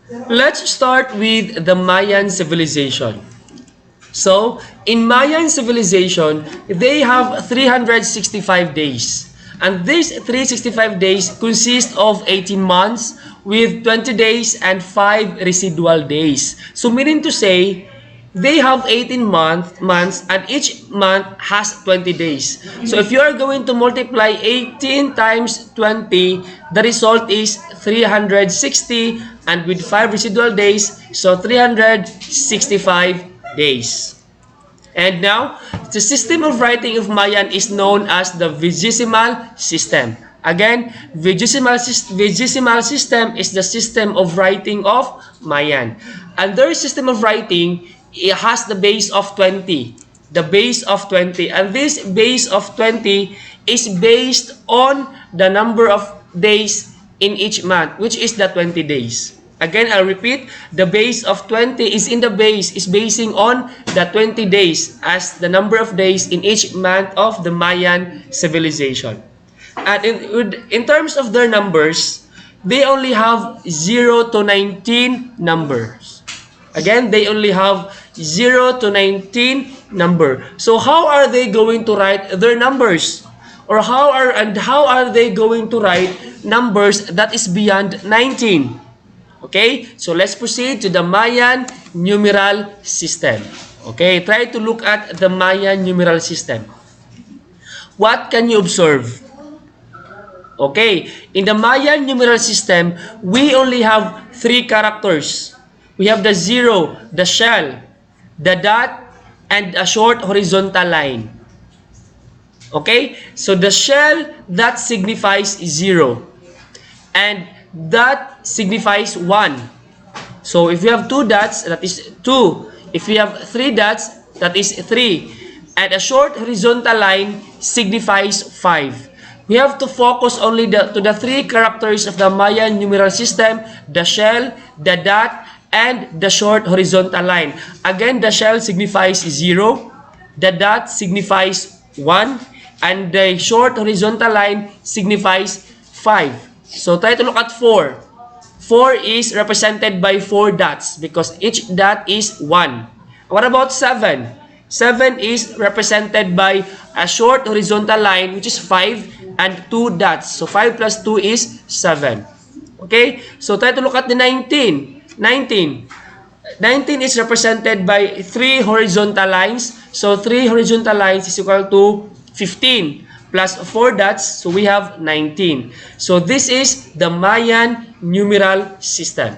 Let's start with the Mayan civilization. So, in Mayan civilization, they have 365 days. And these 365 days consist of 18 months with 20 days and 5 residual days. So, meaning to say, they have 18 months and each month has 20 days. So, if you are going to multiply 18 times 20, the result is 360 and with 5 residual days, so 365 days. And now, the system of writing of Mayan is known as the vigesimal system. Again, vigesimal system is the system of writing of Mayan. And their system of writing, it has the base of 20. The base of 20. And this base of 20 is based on the number of days in each month, which is the 20 days. Again, I'll repeat, the base of 20 is basing on the 20 days as the number of days in each month of the Mayan civilization. And in terms of their numbers, they only have 0 to 19 numbers. Again, they only have 0 to 19 number. So how are they going to write their numbers? Or how are they going to write numbers that is beyond 19? Okay, so let's proceed to the Mayan numeral system. Okay, try to look at the Mayan numeral system. What can you observe? Okay, in the Mayan numeral system, we only have 3 characters. We have the 0, the shell, the dot, and a short horizontal line. Okay, so the shell, that signifies 0. And that signifies 1. So if you have 2 dots, that is 2. If you have 3 dots, that is 3. And a short horizontal line signifies 5. We have to focus only to the 3 characters of the Mayan numeral system, the shell, the dot, and the short horizontal line. Again, the shell signifies 0, the dot signifies 1, and the short horizontal line signifies 5. So try to look at 4. 4 is represented by 4 dots because each dot is 1. What about 7? 7 is represented by a short horizontal line which is 5 and 2 dots. So 5 plus 2 is 7. Okay? So try to look at the 19. 19 is represented by 3 horizontal lines. So 3 horizontal lines is equal to 15. Plus 4 dots, so we have 19. So this is the Mayan numeral system.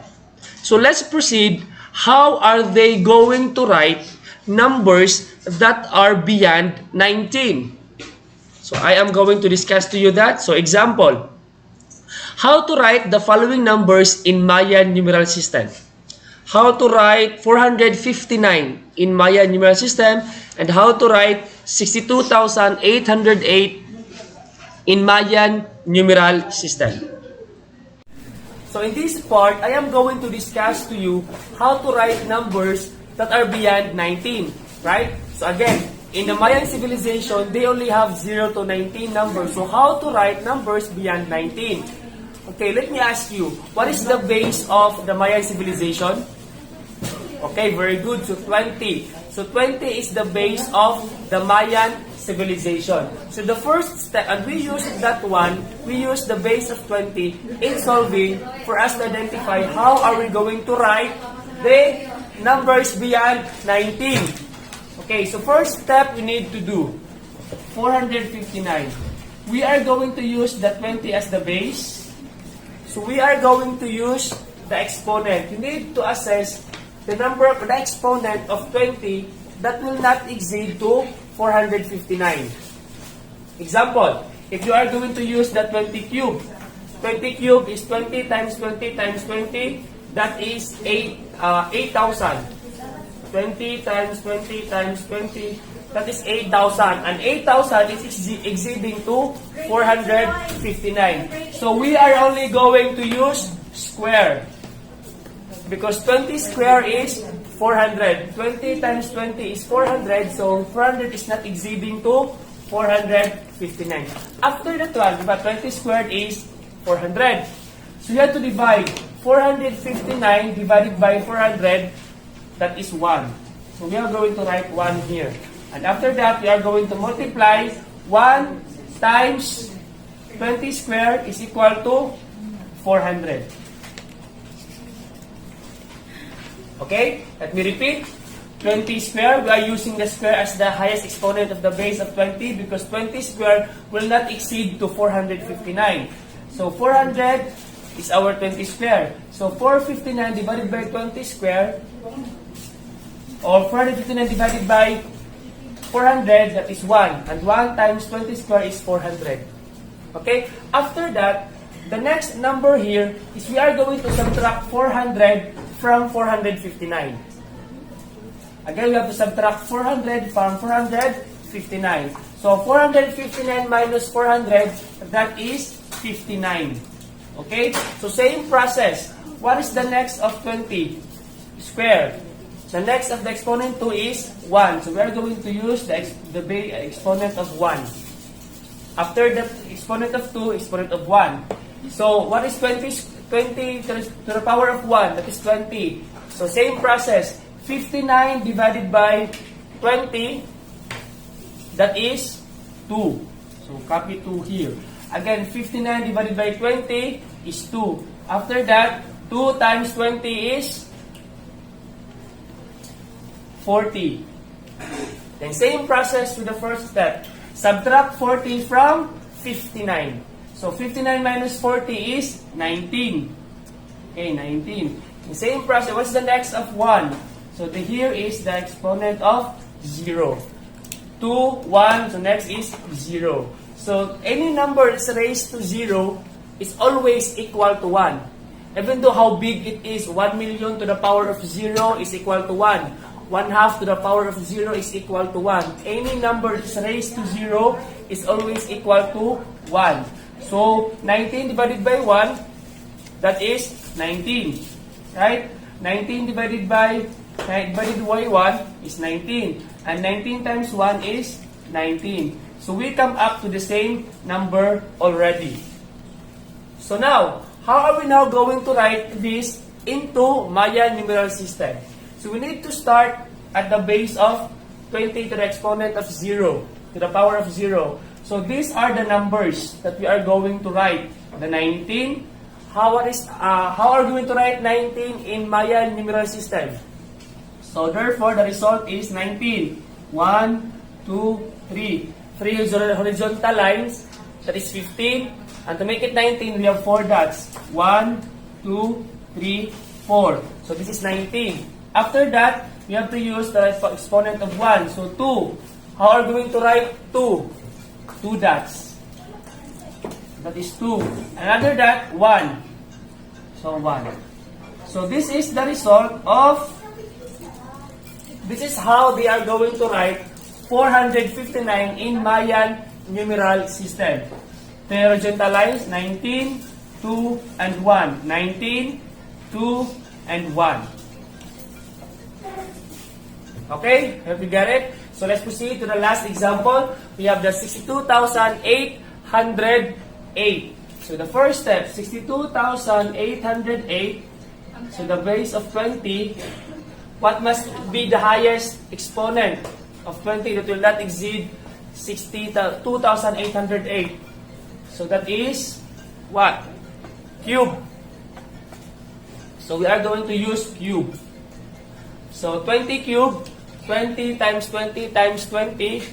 So let's proceed. How are they going to write numbers that are beyond 19? So I am going to discuss to you that. So example, how to write the following numbers in Mayan numeral system. How to write 459 in Mayan numeral system and how to write 62,808 in Mayan numeral system. So in this part, I am going to discuss to you how to write numbers that are beyond 19, right? So again, in the Mayan civilization, they only have 0 to 19 numbers. So how to write numbers beyond 19? Okay, let me ask you, what is the base of the Mayan civilization? Okay, very good. So 20. So 20 is the base of the Mayan civilization. So the first step, and we use that one, we use the base of 20 in solving for us to identify how are we going to write the numbers beyond 19. Okay, so first step we need to do, 459. We are going to use the 20 as the base. So we are going to use the exponent. You need to assess the number of the exponent of 20 that will not exceed to 459. Example, if you are going to use the 20 cube, 20 cube is 20 times 20 times 20, that is 8,000. 20 times 20 times 20, that is 8,000. And 8,000 is exceeding to 459. So we are only going to use square. Because 20 square is 400. 20 times 20 is 400. So 400 is not exceeding to 459. After that one, but 20 squared is 400. So you have to divide 459 divided by 400, that is 1. So we are going to write 1 here. And after that, we are going to multiply 1 times 20 squared is equal to 400. Okay? Let me repeat. 20 squared, we are using the square as the highest exponent of the base of 20 because 20 squared will not exceed to 459. So 400 is our 20 squared. So 459 divided by 20 squared, or 459 divided by 400, that is 1. And 1 times 20 squared is 400. Okay? After that, the next number here is we are going to subtract 400 from 459. Again, we have to subtract 400 from 459. So 459 minus 400, that is 59. Okay? So same process. What is the next of 20 squared? The next of the exponent 2 is 1. So we are going to use the exponent of 1. After the exponent of 2, exponent of 1. So what is 20 to the power of 1? That is 20. So same process. 59 divided by 20, that is 2. So copy 2 here. Again, 59 divided by 20 is 2. After that, 2 times 20 is 40. Then same process with the first step. Subtract 40 from 59. So 59 minus 40 is 19. Okay, 19. The same process. What's the next of 1? So here is the exponent of 0. 2, 1, so next is 0. So any number that's raised to 0 is always equal to 1. Even though how big it is, 1 million to the power of 0 is equal to 1. 1/2 to the power of 0 is equal to 1. Any number that's raised to 0 is always equal to 1. So 19 divided by 1, that is 19. Right? 19 divided by 1 is 19. And 19 times 1 is 19. So we come up to the same number already. So now, how are we now going to write this into Mayan numeral system? So we need to start at the base of 20 to the exponent of 0, to the power of 0. So these are the numbers that we are going to write. The 19. How are we going to write 19 in Mayan numeral system? So therefore, the result is 19. 1, 2, 3. 3 horizontal lines, that is 15. And to make it 19, we have 4 dots. 1, 2, 3, 4. So this is 19. After that, we have to use the exponent of 1. So 2. How are we going to write 2? 2 dots. That is 2. Another dot, 1. So 1. So this is the result of, this is how they are going to write 459 in Mayan numeral system. The horizontal lines, 19, 2, and 1. 19, 2, and 1. Okay? Have you got it? So let's proceed to the last example. We have the 62,808. So the first step, 62,808. So the base of 20. What must be the highest exponent of 20 that will not exceed 2,808? So that is what? Cube. So we are going to use cube. So 20 cube, 20 times 20 times 20,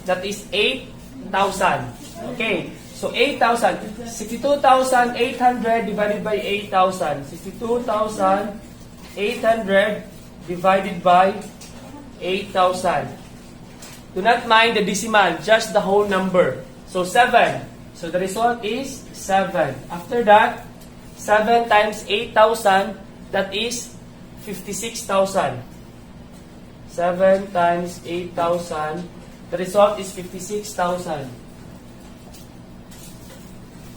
that is 8,000. Okay. So 8,000. 62,800 divided by 8,000. 62,800 divided by 8,000. Do not mind the decimal, just the whole number. So 7. So the result is 7. After that, 7 times 8,000, that is 56,000. 7 times 8,000, the result is 56,000.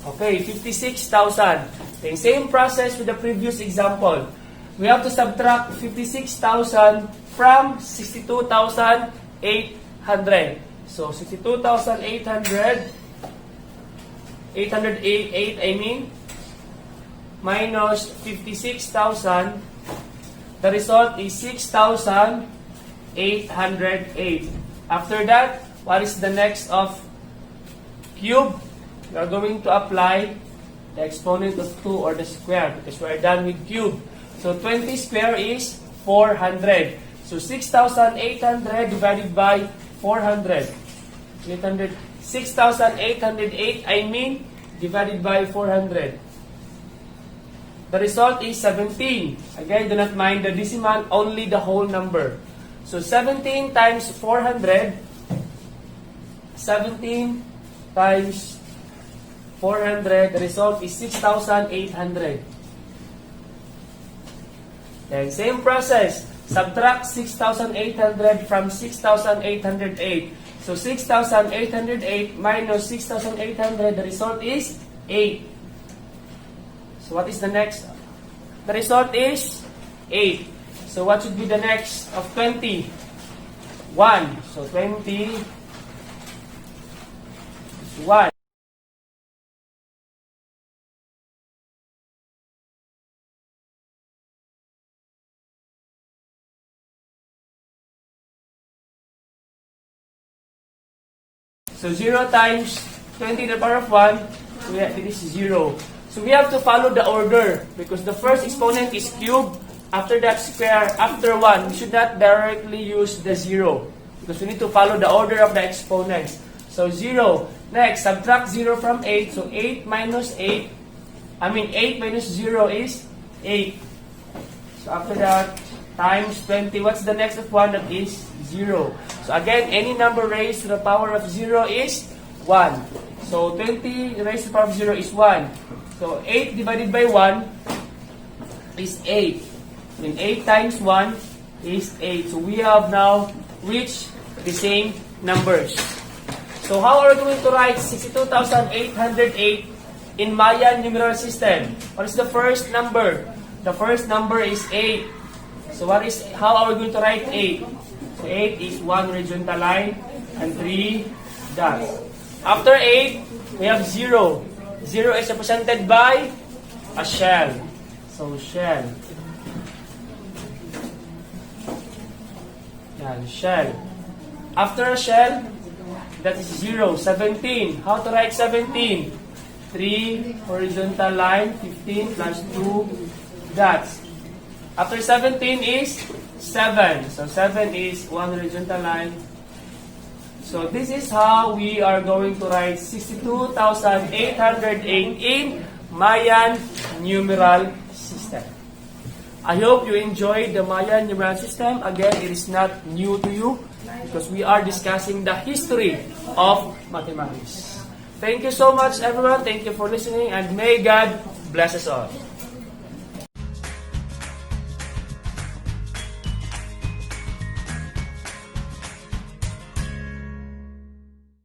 Okay, 56,000. The same process with the previous example. We have to subtract 56,000 from 62,800. So 62,800, 808, minus 56,000. The result is 6,808. After that, what is the next of cube? We are going to apply the exponent of 2 or the square because we are done with cube. So 20 square is 400. So 6,800 divided by 400. 6,808, I mean, divided by 400. The result is 17. Again, do not mind the decimal, only the whole number. So 17 times 400, 17 times 400, the result is 6,800. Then same process, subtract 6,800 from 6,808. So 6,808 minus 6,800, the result is 8. So what is the next? The result is 8. So what should be the next of 20? 1. So 20 is 1. So 0 times 20 to the power of 1, so it is 0. So we have to follow the order because the first exponent is cube, after that square, after 1. We should not directly use the 0 because we need to follow the order of the exponents. So 0. Next, subtract 0 from 8. So 8 minus 8, 8 minus 0 is 8. So after that, times 20. What's the next of 1? That is 0. So again, any number raised to the power of 0 is 1. So 20 raised to the power of 0 is 1. So 8 divided by 1 is 8. And 8 times 1 is 8. So we have now reached the same numbers. So how are we going to write 62,808 in Mayan numeral system? What is the first number? The first number is 8. So how are we going to write 8? So 8 is 1 horizontal line and 3 dots. After 8, we have 0. 0 is represented by a shell. So shell. Yan, shell. After a shell, that is 0. 17. How to write 17? 3 horizontal line, 15 plus 2 dots. After 17 is 7. So 7 is 1 horizontal line. So this is how we are going to write 62,808 in Mayan numeral system. I hope you enjoyed the Mayan numeral system. Again, it is not new to you because we are discussing the history of mathematics. Thank you so much, everyone. Thank you for listening, and may God bless us all.